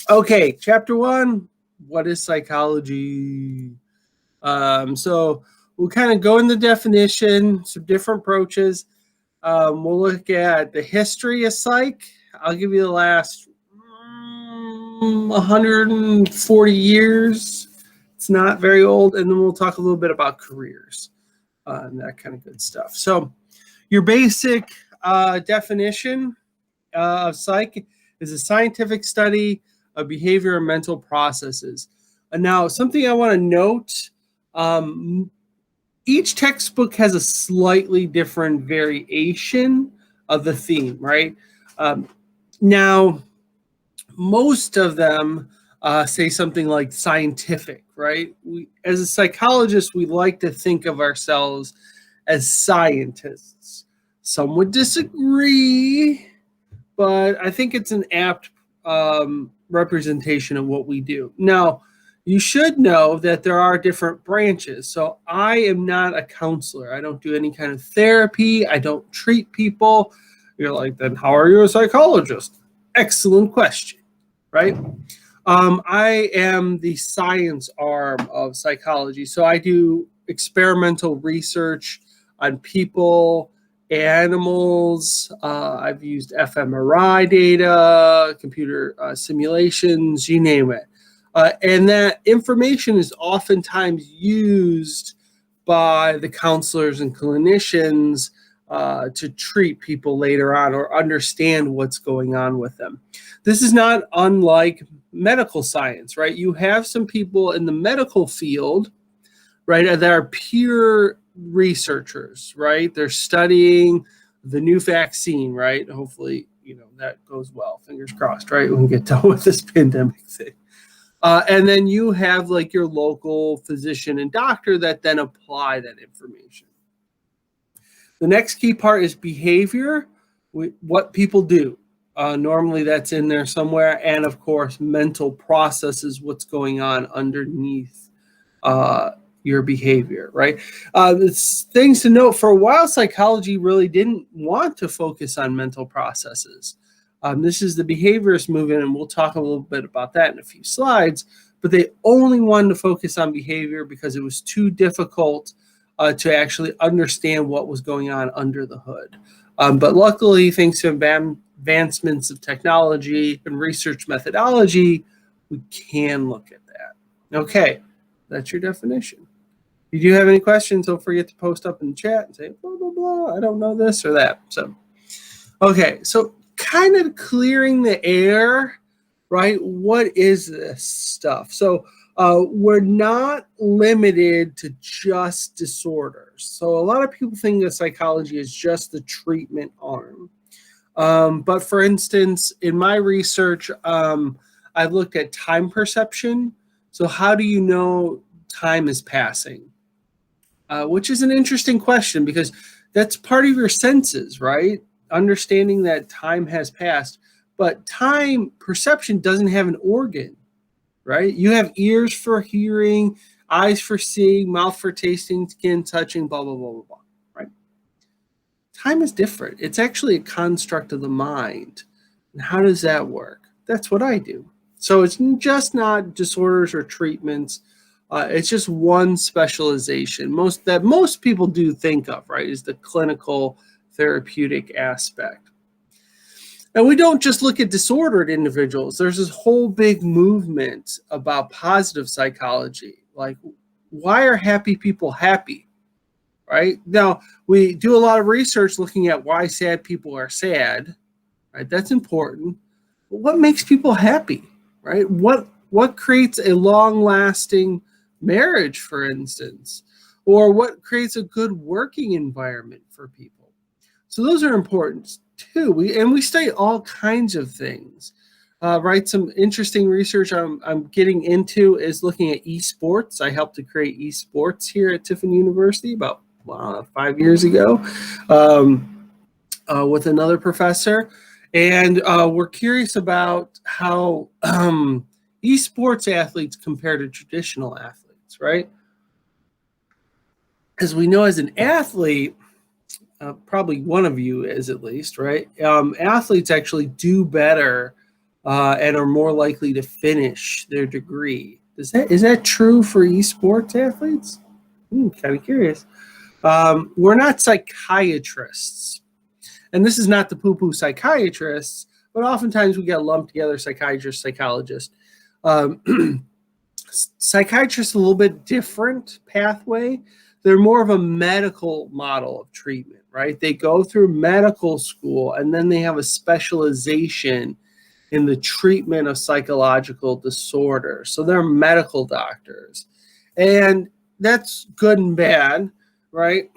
Okay, chapter 1, what is psychology? So we'll kind of go in the definition, some different approaches. We'll look at the history of psych. I'll give you the last 140 years. It's not very old. And then we'll talk a little bit about careers and that kind of good stuff. So your basic definition of psych is a scientific study of behavior and mental processes. And now, something I want to note, each textbook has a slightly different variation of the theme, right? Now, most of them say something like scientific, right? As a psychologist, we like to think of ourselves as scientists. Some would disagree, but I think it's an apt representation of what we do. Now, you should know that there are different branches. So I am not a counselor. I don't do any kind of therapy. I don't treat people. You're like, then how are you a psychologist? Excellent question, right? I am the science arm of psychology. So I do experimental research on people, animals. I've used fMRI data, computer simulations, you name it. And that information is oftentimes used by the counselors and clinicians to treat people later on or understand what's going on with them. This is not unlike medical science, right? You have some people in the medical field, right, that are pure researchers, right? They're studying the new vaccine, right? Hopefully, that goes well. Fingers crossed, right? We can get done with this pandemic thing. And then you have like your local physician and doctor that then apply that information. The next key part is behavior, what people do. Normally that's in there somewhere. And of course, mental processes, what's going on underneath your behavior, right? It's things to note. For a while, psychology really didn't want to focus on mental processes. This is the behaviorist movement, and we'll talk a little bit about that in a few slides, but they only wanted to focus on behavior because it was too difficult to actually understand what was going on under the hood. But luckily, thanks to advancements of technology and research methodology, we can look at that. Okay, that's your definition. If you do have any questions, don't forget to post up in the chat and say, blah, blah, blah, I don't know this or that. Okay, so kind of clearing the air, right? What is this stuff? So we're not limited to just disorders. So a lot of people think that psychology is just the treatment arm. But for instance, in my research, I've looked at time perception. So how do you know time is passing? Which is an interesting question because that's part of your senses, right? Understanding that time has passed, but time perception doesn't have an organ, right? You have ears for hearing, eyes for seeing, mouth for tasting, skin touching, blah, blah, blah, blah, blah, right? Time is different. It's actually a construct of the mind. And how does that work? That's what I do. So it's just not disorders or treatments. It's just one specialization. Most people do think of, right, is the clinical therapeutic aspect. And we don't just look at disordered individuals. There's this whole big movement about positive psychology. Like, why are happy people happy, right? Now, we do a lot of research looking at why sad people are sad, right? That's important. But what makes people happy, right? What creates a long-lasting marriage, for instance? Or what creates a good working environment for people? So those are important too. We study all kinds of things, right? Some interesting research I'm getting into is looking at esports. I helped to create esports here at Tiffin University about 5 years ago with another professor. And we're curious about how esports athletes compare to traditional athletes, right? As we know, as an athlete, probably one of you is at least, right? Athletes actually do better and are more likely to finish their degree. Is that true for esports athletes? Kind of curious. We're not psychiatrists, and this is not the poo-poo psychiatrists, but oftentimes we get lumped together, psychiatrists, psychologists. Psychiatrists a little bit different pathway. They're more of a medical model of treatment, right? They go through medical school and then they have a specialization in the treatment of psychological disorders. So they're medical doctors. And that's good and bad, right?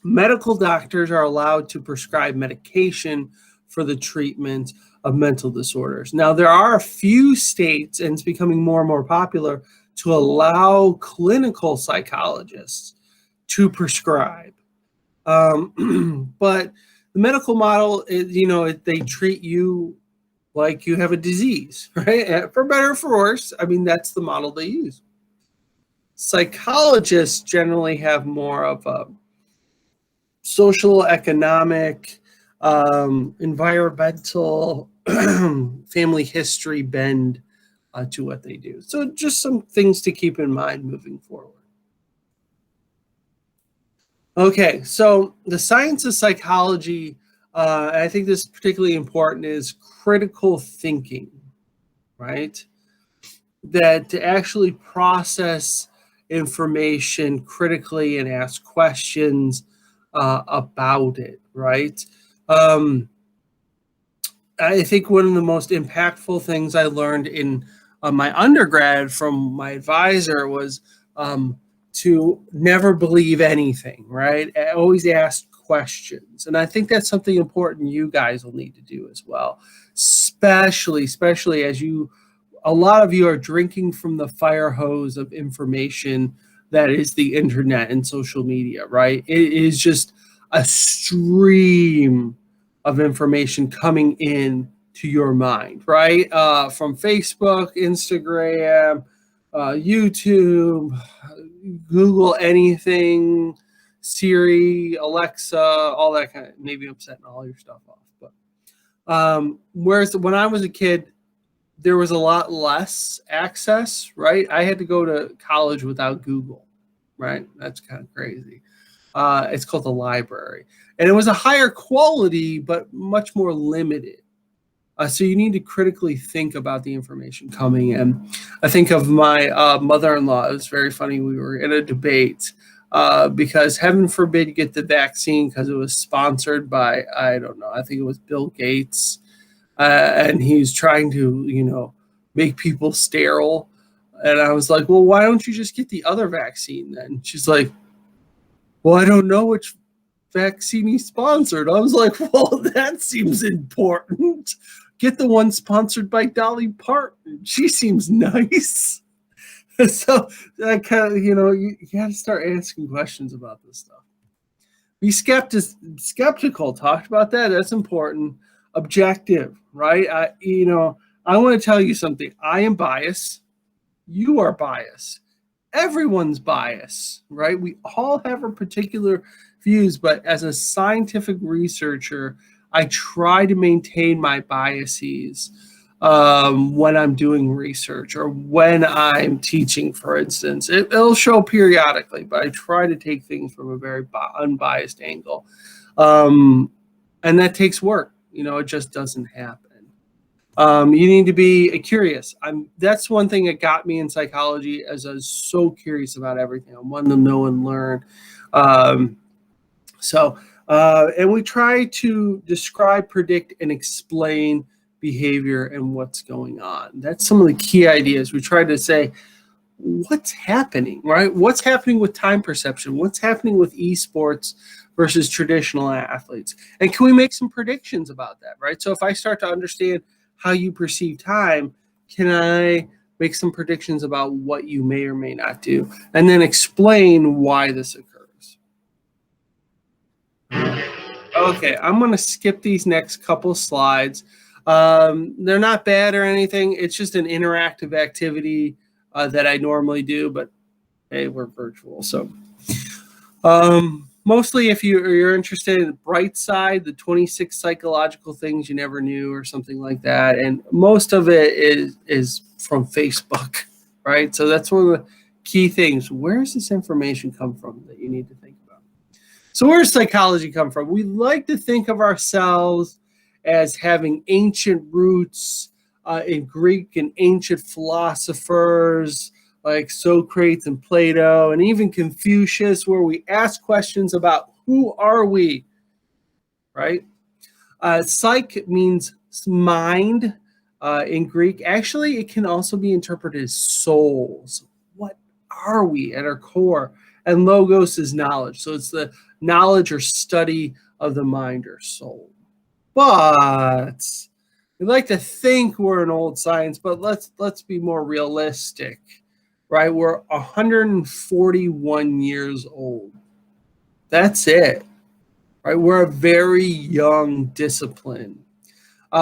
Medical doctors are allowed to prescribe medication for the treatment of mental disorders. Now, there are a few states, and it's becoming more and more popular, to allow clinical psychologists to prescribe. But the medical model is, they treat you like you have a disease, right? For better or for worse. I mean, that's the model they use. Psychologists generally have more of a social, economic, environmental, family history bend to what they do. So just some things to keep in mind moving forward. Okay, so the science of psychology, I think this is particularly important, is critical thinking, right? That to actually process information critically and ask questions about it, right? I think one of the most impactful things I learned in my undergrad from my advisor was to never believe anything, right? I always ask questions. And I think that's something important you guys will need to do as well, especially as a lot of you are drinking from the fire hose of information that is the internet and social media, right? It is just a stream of information coming in to your mind, right? From Facebook, Instagram, YouTube, Google anything, Siri, Alexa, all that kind of, maybe I'm setting all your stuff off. But whereas when I was a kid, there was a lot less access, right? I had to go to college without Google, right? That's kind of crazy. It's called the library. And it was a higher quality, but much more limited. So you need to critically think about the information coming in. I think of my mother-in-law. It was very funny. We were in a debate because heaven forbid you get the vaccine because it was sponsored by, I don't know, I think it was Bill Gates. And he's trying to, make people sterile. And I was like, well, why don't you just get the other vaccine then? She's like, well, I don't know which vaccine he sponsored. I was like, well, that seems important. Get the one sponsored by Dolly Parton. She seems nice. So that kind of, you got to start asking questions about this stuff. Be skeptical. Talked about that. That's important. Objective, right? I want to tell you something. I am biased. You are biased. Everyone's biased, right? We all have our particular views, but as a scientific researcher, I try to maintain my biases when I'm doing research or when I'm teaching, for instance. It'll show periodically, but I try to take things from a very unbiased angle. And that takes work. It just doesn't happen. You need to be curious. That's one thing that got me in psychology, as I was so curious about everything. I wanted to know and learn. And we try to describe, predict, and explain behavior and what's going on. That's some of the key ideas. We try to say, what's happening, right? What's happening with time perception? What's happening with esports versus traditional athletes? And can we make some predictions about that, right? So if I start to understand how you perceive time, can I make some predictions about what you may or may not do? And then explain why this occurs. Okay, I'm going to skip these next couple slides. They're not bad or anything. It's just an interactive activity that I normally do, but hey, we're virtual. So Mostly if you're interested in the bright side, the 26 psychological things you never knew or something like that. And most of it is from Facebook, right? So that's one of the key things. Where does this information come from that you need to think about? So where does psychology come from? We like to think of ourselves as having ancient roots in Greek and ancient philosophers like Socrates and Plato and even Confucius, where we ask questions about who are we, right? Psych means mind in Greek. Actually, it can also be interpreted as souls. What are we at our core? And logos is knowledge. So it's the knowledge or study of the mind or soul. But we like to think we're an old science, but let's be more realistic, right? We're 141 years old. That's it, right? We're a very young discipline.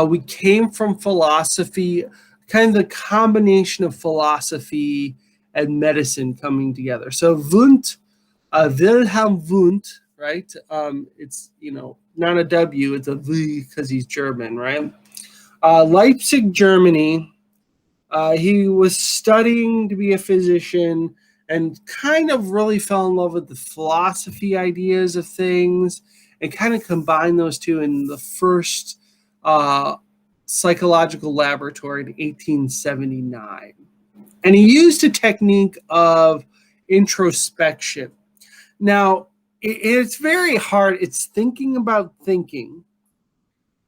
We came from philosophy, kind of the combination of philosophy and medicine coming together. So Wundt, Wilhelm Wundt, right? It's, not a W, it's a V because he's German, right? Leipzig, Germany. He was studying to be a physician and kind of really fell in love with the philosophy ideas of things and kind of combined those two in the first psychological laboratory in 1879. And he used a technique of introspection. Now, it's very hard. It's thinking about thinking.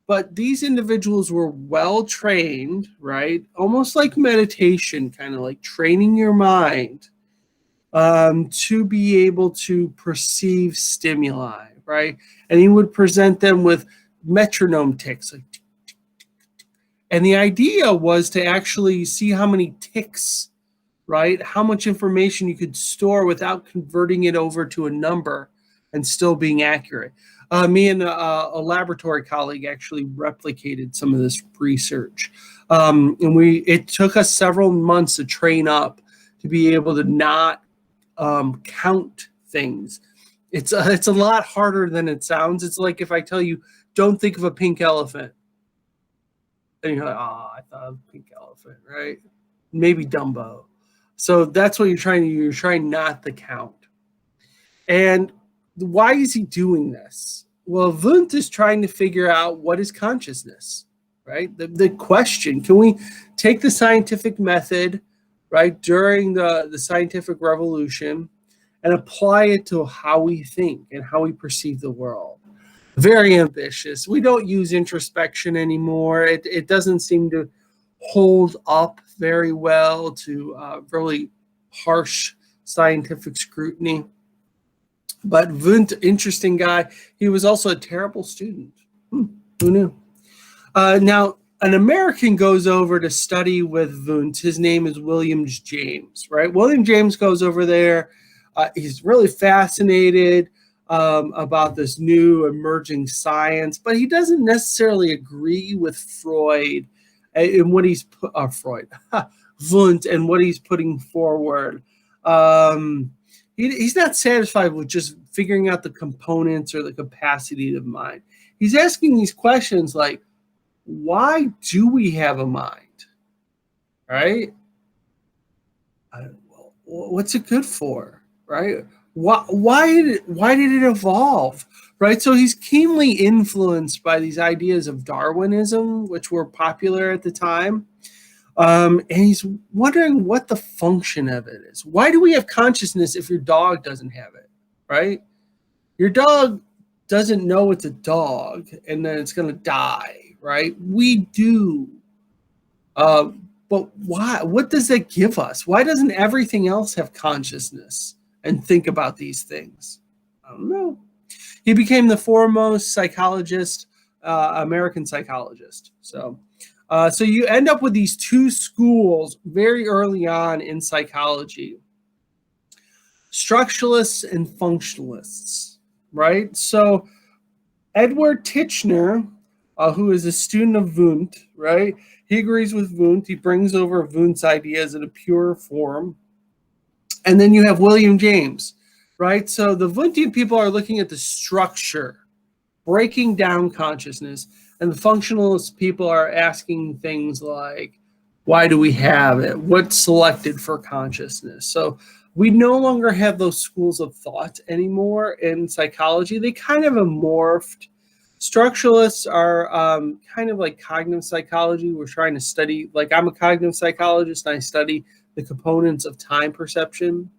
But these individuals were well trained, right? Almost like meditation, kind of like training your mind to be able to perceive stimuli, right? And he would present them with metronome ticks. Like, tick, tick, tick, tick. And the idea was to actually see how many ticks, right? How much information you could store without converting it over to a number and still being accurate. Me and a laboratory colleague actually replicated some of this research. And it took us several months to train up to be able to not count things. It's a lot harder than it sounds. It's like if I tell you, don't think of a pink elephant. And you're like, oh, I thought of a pink elephant, right? Maybe Dumbo. So that's what you're trying to do. You're trying not to count. And why is he doing this? Well, Wundt is trying to figure out what is consciousness, right? The question, can we take the scientific method, right, during the scientific revolution and apply it to how we think and how we perceive the world? Very ambitious. We don't use introspection anymore. It doesn't seem to hold up very well to really harsh scientific scrutiny. But Wundt, interesting guy. He was also a terrible student. Who knew? Now, an American goes over to study with Wundt. His name is William James, right? William James goes over there. He's really fascinated about this new emerging science, but he doesn't necessarily agree with Freud and what he's Wundt and what he's putting forward. He's not satisfied with just figuring out the components or the capacity of the mind. He's asking these questions like, why do we have a mind? Right? What's it good for? Right? Why did it evolve? Right? So he's keenly influenced by these ideas of Darwinism, which were popular at the time. And he's wondering what the function of it is. Why do we have consciousness if your dog doesn't have it, right? Your dog doesn't know it's a dog and then it's going to die, right? We do. But why? What does that give us? Why doesn't everything else have consciousness and think about these things? I don't know. He became the foremost psychologist, American psychologist. So you end up with these two schools very early on in psychology, structuralists and functionalists, right? So Edward Titchener, who is a student of Wundt, right? He agrees with Wundt. He brings over Wundt's ideas in a pure form. And then you have William James, right? So the Wundtian people are looking at the structure, breaking down consciousness, and the functionalist people are asking things like, why do we have it? What's selected for consciousness? So we no longer have those schools of thought anymore in psychology. They kind of have morphed. Structuralists are kind of like cognitive psychology. We're trying to study, like I'm a cognitive psychologist and I study the components of time perception.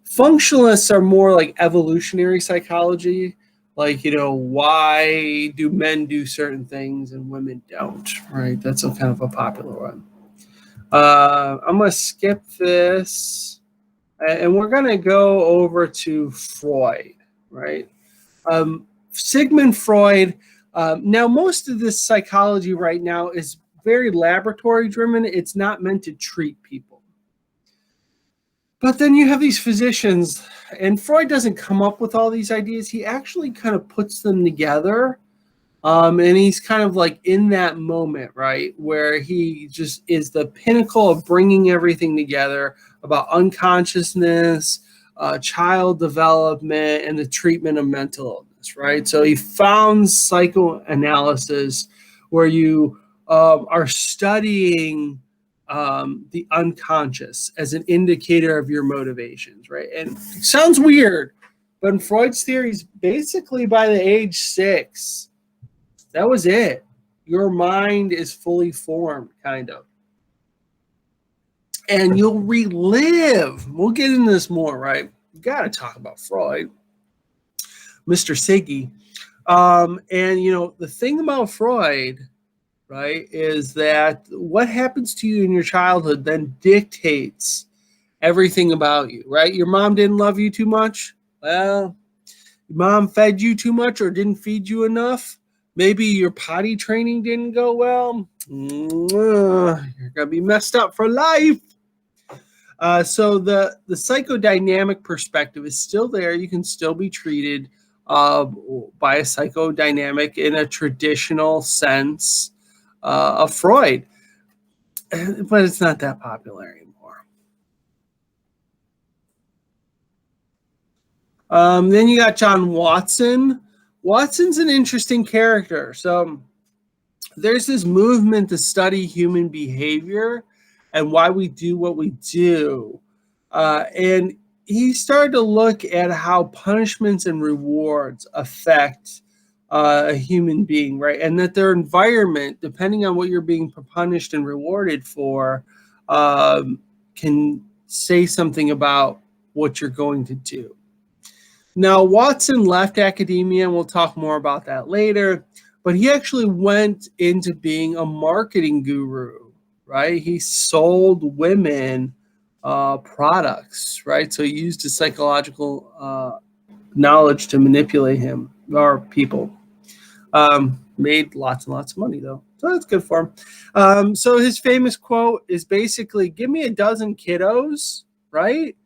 Functionalists are more like evolutionary psychology, like, why do men do certain things and women don't, right? That's a kind of a popular one. I'm going to skip this and we're going to go over to Freud, right? Sigmund Freud. Now, most of this psychology right now is very laboratory driven. It's not meant to treat people. But then you have these physicians, and Freud doesn't come up with all these ideas. He actually kind of puts them together. And he's kind of like in that moment, right, where he just is the pinnacle of bringing everything together about unconsciousness, child development, and the treatment of mental illness, right? So he founds psychoanalysis, where you are studying the unconscious as an indicator of your motivations, right? And it sounds weird, but in Freud's theories, basically by the age 6, that was it. Your mind is fully formed, kind of. And you'll relive. We'll get into this more, right? You got to talk about Freud, Mr. Siggy. And, the thing about Freud, right, is that what happens to you in your childhood then dictates everything about you, right? Your mom didn't love you too much. Well, your mom fed you too much or didn't feed you enough. Maybe your potty training didn't go well. You're going to be messed up for life. So the psychodynamic perspective is still there. You can still be treated by a psychodynamic in a traditional sense of Freud. But it's not that popular anymore. Then you got John Watson. Watson's an interesting character. So there's this movement to study human behavior and why we do what we do. And he started to look at how punishments and rewards affect a human being, right? And that their environment, depending on what you're being punished and rewarded for, can say something about what you're going to do. Now, Watson left academia, and we'll talk more about that later, but he actually went into being a marketing guru, right? He sold women products, right? So he used his psychological knowledge to manipulate him or people. Made lots and lots of money, though. So that's good for him. So his famous quote is basically, give me a dozen kiddos, right?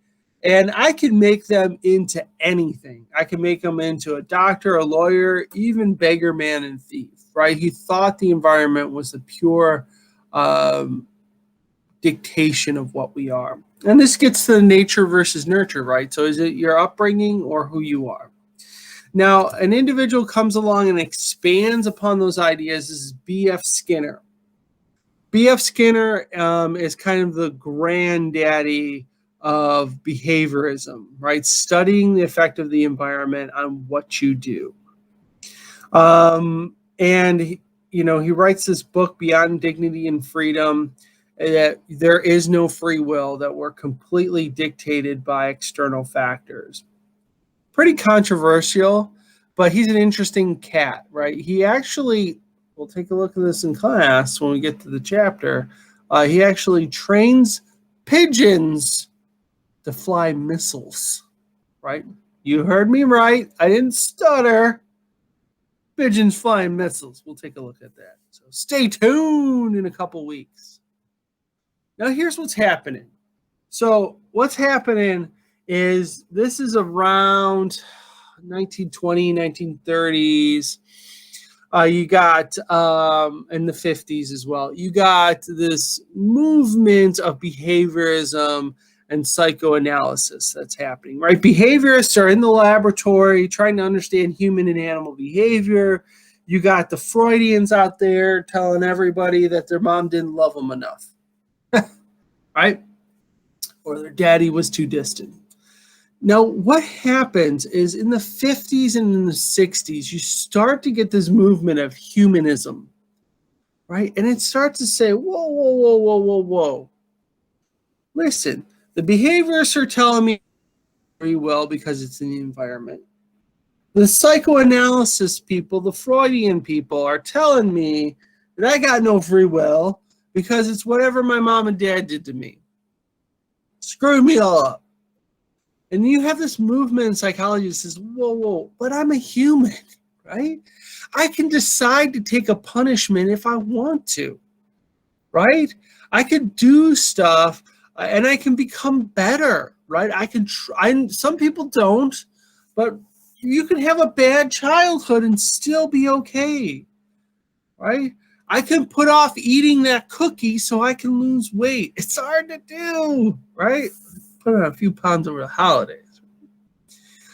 And I can make them into anything. I can make them into a doctor, a lawyer, even beggar, man, and thief, right? He thought the environment was the pure dictation of what we are. And this gets to the nature versus nurture, right? So is it your upbringing or who you are? Now, an individual comes along and expands upon those ideas. This is B.F. Skinner. B.F. Skinner is kind of the granddaddy of behaviorism, right? Studying the effect of the environment on what you do. And, he writes this book, Beyond Dignity and Freedom, that there is no free will, that we're completely dictated by external factors. Pretty controversial, but he's an interesting cat, right? He actually, we'll take a look at this in class when we get to the chapter, he actually trains pigeons to fly missiles, right? You heard me right. I didn't stutter. Pigeons flying missiles. We'll take a look at that. So stay tuned in a couple weeks. Now here's what's happening. So what's happening is this is around 1920, 1930s. You got in the 50s as well. You got this movement of behaviorism and psychoanalysis that's happening, right? Behaviorists are in the laboratory trying to understand human and animal behavior. You got the Freudians out there telling everybody that their mom didn't love them enough, right? Or their daddy was too distant. Now, what happens is in the 50s and in the 60s, you start to get this movement of humanism, right? And it starts to say, whoa, whoa, whoa, whoa, whoa, whoa. Listen, the behaviorists are telling me free will because it's in the environment. The psychoanalysis people, the Freudian people, are telling me that I got no free will because it's whatever my mom and dad did to me. Screwed me all up. And you have this movement in psychology that says, whoa, whoa, but I'm a human, right? I can decide to take a punishment if I want to, right? I could do stuff and I can become better, right? I can try. Some people don't, but you can have a bad childhood and still be okay, right? I can put off eating that cookie so I can lose weight. It's hard to do, right? Put on a few pounds over the holidays.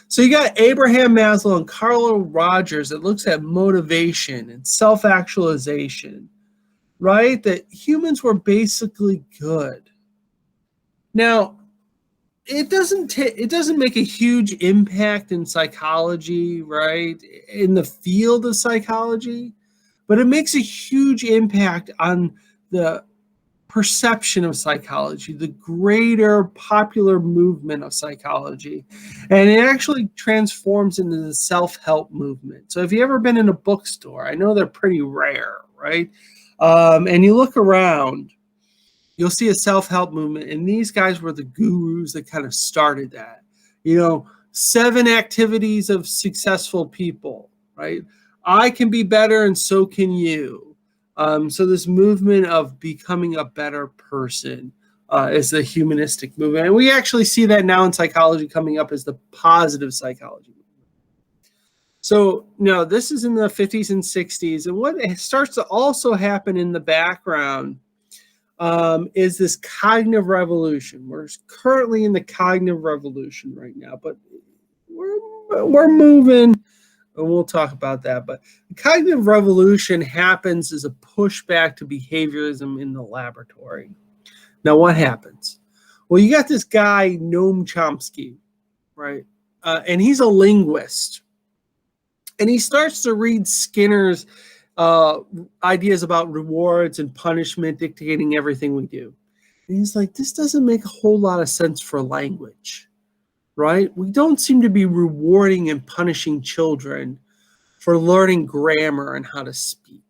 So you got Abraham Maslow and Carl Rogers that looks at motivation and self-actualization, right? That humans were basically good. Now, it doesn't make a huge impact in psychology, right? In the field of psychology, but it makes a huge impact on the perception of psychology, the greater popular movement of psychology. And it actually transforms into the self-help movement. So if you've ever been in a bookstore, I know they're pretty rare, right? And you look around, you'll see a self-help movement. And these guys were the gurus that kind of started that. 7 activities of successful people, right? I can be better and so can you. So this movement of becoming a better person is the humanistic movement. And we actually see that now in psychology coming up as the positive psychology movement. So this is in the 50s and 60s. And what starts to also happen in the background is this cognitive revolution. We're currently in the cognitive revolution right now, but we're moving. And we'll talk about that. But the cognitive revolution happens as a pushback to behaviorism in the laboratory. Now, what happens? Well, you got this guy, Noam Chomsky, right? And he's a linguist. And he starts to read Skinner's ideas about rewards and punishment dictating everything we do. And he's like, this doesn't make a whole lot of sense for language. Right? We don't seem to be rewarding and punishing children for learning grammar and how to speak.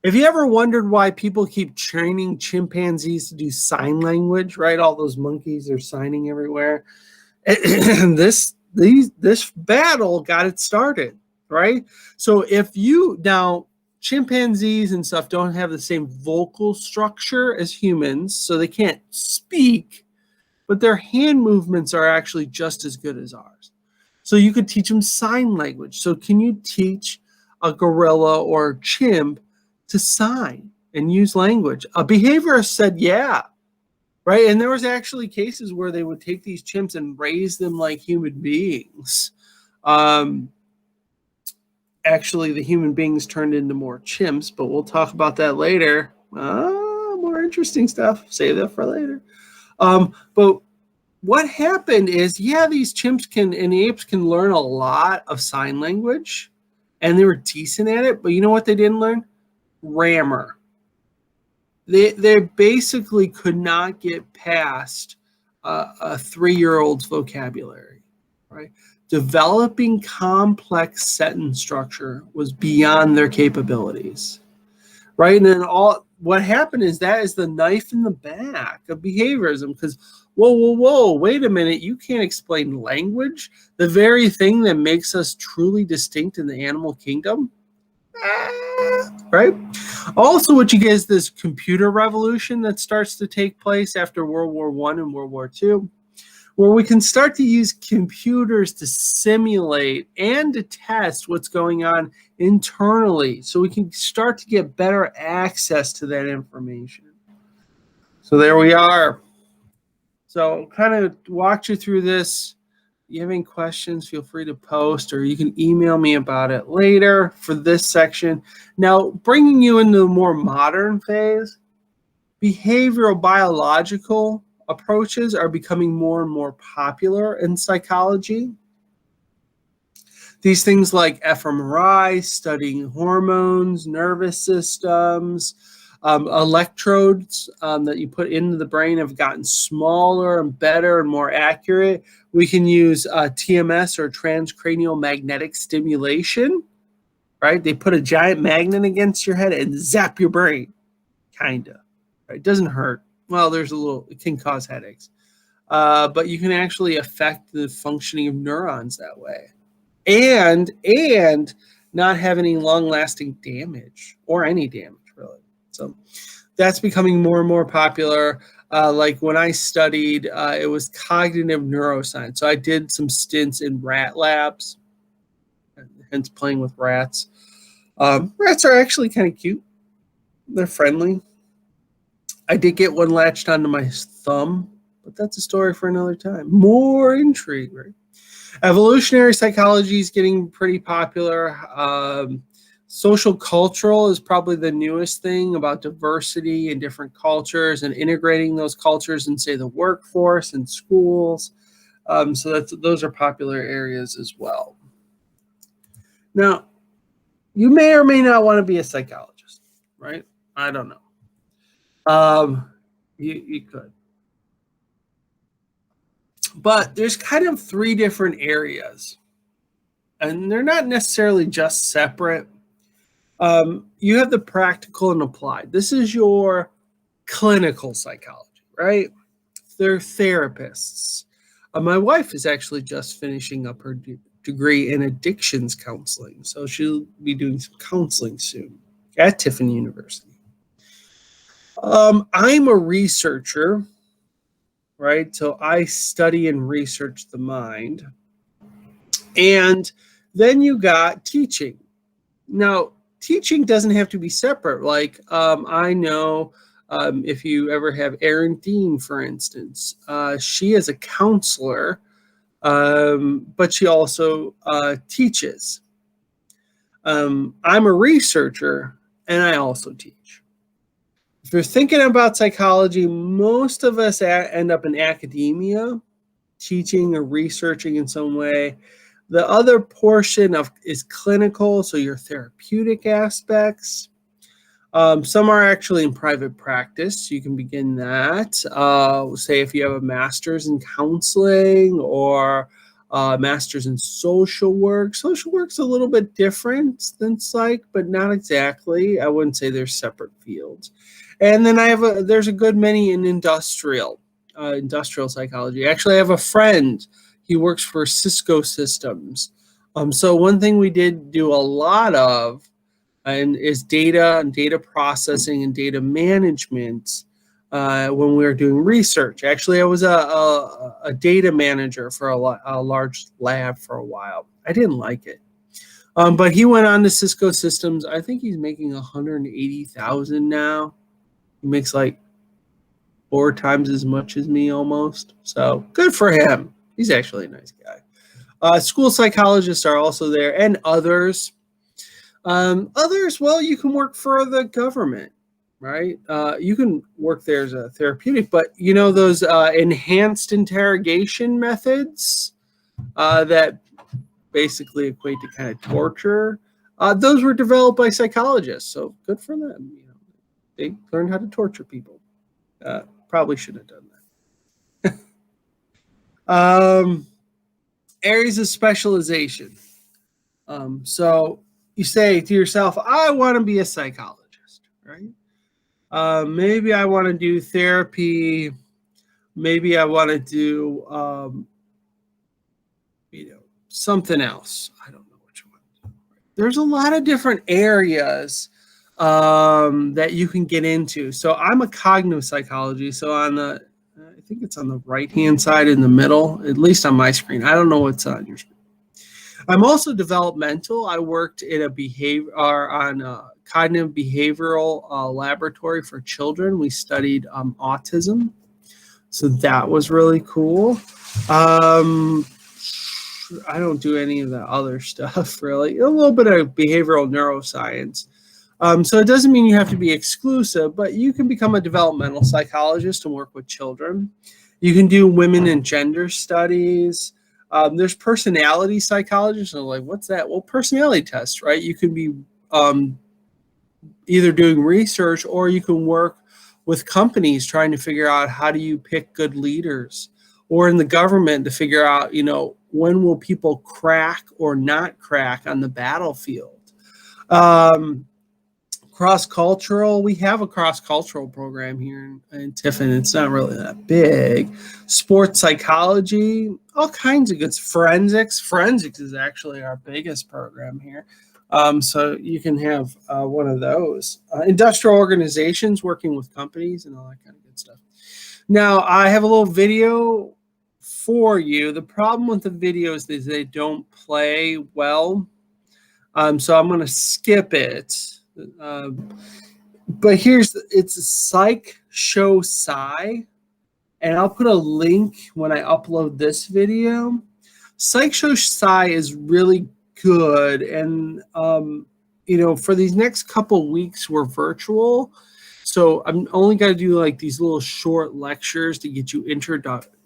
Have you ever wondered why people keep training chimpanzees to do sign language, right? All those monkeys are signing everywhere. And this battle got it started, right? So now chimpanzees and stuff don't have the same vocal structure as humans, so they can't speak, but their hand movements are actually just as good as ours. So you could teach them sign language. So can you teach a gorilla or a chimp to sign and use language? A behaviorist said, yeah, right? And there was actually cases where they would take these chimps and raise them like human beings. Actually, the human beings turned into more chimps, but we'll talk about that later. More interesting stuff. Save that for later. But what happened is, these chimps and apes can learn a lot of sign language, and they were decent at it. But you know what they didn't learn? Grammar. They basically could not get past a 3-year-old's vocabulary, right? Developing complex sentence structure was beyond their capabilities, right? And then what happened is that is the knife in the back of behaviorism, because whoa, wait a minute, you can't explain language, the very thing that makes us truly distinct in the animal kingdom, right? Also, what you get is this computer revolution that starts to take place after World War I and World War II, where we can start to use computers to simulate and to test what's going on internally, so we can start to get better access to that information. So there we are. So kind of walked you through this. If you have any questions, feel free to post, or you can email me about it later for this section. Now, bringing you into the more modern phase, behavioral biological approaches are becoming more and more popular in psychology. These things like fMRI, studying hormones, nervous systems, electrodes that you put into the brain have gotten smaller and better and more accurate. We can use TMS, or transcranial magnetic stimulation, right? They put a giant magnet against your head and zap your brain, kind of. Right? It doesn't hurt. Well, it can cause headaches. But you can actually affect the functioning of neurons that way. And not have any long-lasting damage, or any damage, really. So that's becoming more and more popular. Like when I studied, it was cognitive neuroscience. So I did some stints in rat labs, hence playing with rats. Rats are actually kind of cute. They're friendly. I did get one latched onto my thumb, but that's a story for another time. More intrigue, right? Evolutionary psychology is getting pretty popular. Social cultural is probably the newest thing, about diversity in different cultures and integrating those cultures in, say, the workforce and schools. So those are popular areas as well. Now, you may or may not want to be a psychologist, right? I don't know. You could. But there's kind of three different areas, and they're not necessarily just separate. You have the practical and applied. This is your clinical psychology, right? They're therapists. My wife is actually just finishing up her degree in addictions counseling, so she'll be doing some counseling soon at Tiffin University. I'm a researcher, right? So I study and research the mind. And then you got teaching. Now, teaching doesn't have to be separate. Like I know if you ever have Erin Dean, for instance, she is a counselor, but she also teaches. I'm a researcher, and I also teach. If you're thinking about psychology, most of us end up in academia, teaching or researching in some way. The other portion is clinical, so your therapeutic aspects. Some are actually in private practice. You can begin that. Say if you have a master's in counseling or master's in social work. Social work's a little bit different than psych, but not exactly. I wouldn't say they're separate fields. And then there's a good many in industrial psychology. Actually, I have a friend. He works for Cisco Systems. So one thing we did do a lot of is data and data processing and data management when we were doing research. Actually, I was a data manager for a large lab for a while. I didn't like it. But he went on to Cisco Systems. I think he's making $180,000 now. He makes like 4 times as much as me almost. So good for him. He's actually a nice guy. School psychologists are also there, and others. Well, you can work for the government, right? You can work there as a therapeutic, but you know those enhanced interrogation methods that basically equate to kind of torture. Those were developed by psychologists, so good for them. You know, they learned how to torture people. Probably should have done that. Areas of specialization. So you say to yourself, I want to be a psychologist, right? Maybe I want to do therapy. Maybe I want to do, something else. I don't know which one. There's a lot of different areas that you can get into. So I'm a cognitive psychology. So I think it's on the right-hand side in the middle, at least on my screen. I don't know what's on your screen. I'm also developmental. I worked in on a cognitive behavioral laboratory for children. We studied autism. So that was really cool. I don't do any of the other stuff really. A little bit of behavioral neuroscience. So it doesn't mean you have to be exclusive, but you can become a developmental psychologist and work with children. You can do women and gender studies. There's personality psychologists. And like, what's that? Well, personality tests, right? You can be either doing research or you can work with companies trying to figure out how do you pick good leaders, or in the government to figure out, when will people crack or not crack on the battlefield. Cross-cultural, we have a cross-cultural program here in Tiffin. It's not really that big. Sports psychology, all kinds of good. Forensics is actually our biggest program here. So you can have one of those. Industrial organizations, working with companies and all that kind of good stuff. Now, I have a little video for you. The problem with the videos is they don't play well. So I'm going to skip it. But it's a Psych Show Psy, and I'll put a link when I upload this video. Psych Show Psy is really good, and for these next couple weeks we're virtual, so I'm only got to do like these little short lectures to get you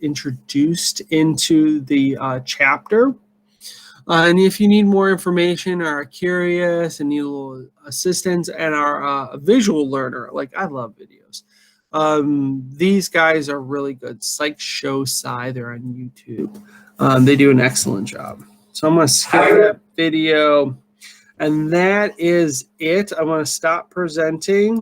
introduced into the chapter. And if you need more information or are curious and need a little assistance and are a visual learner, like I love videos, these guys are really good. Psych Show Psy, they're on YouTube. They do an excellent job. So I'm going to skip that video. And that is it. I'm going to stop presenting.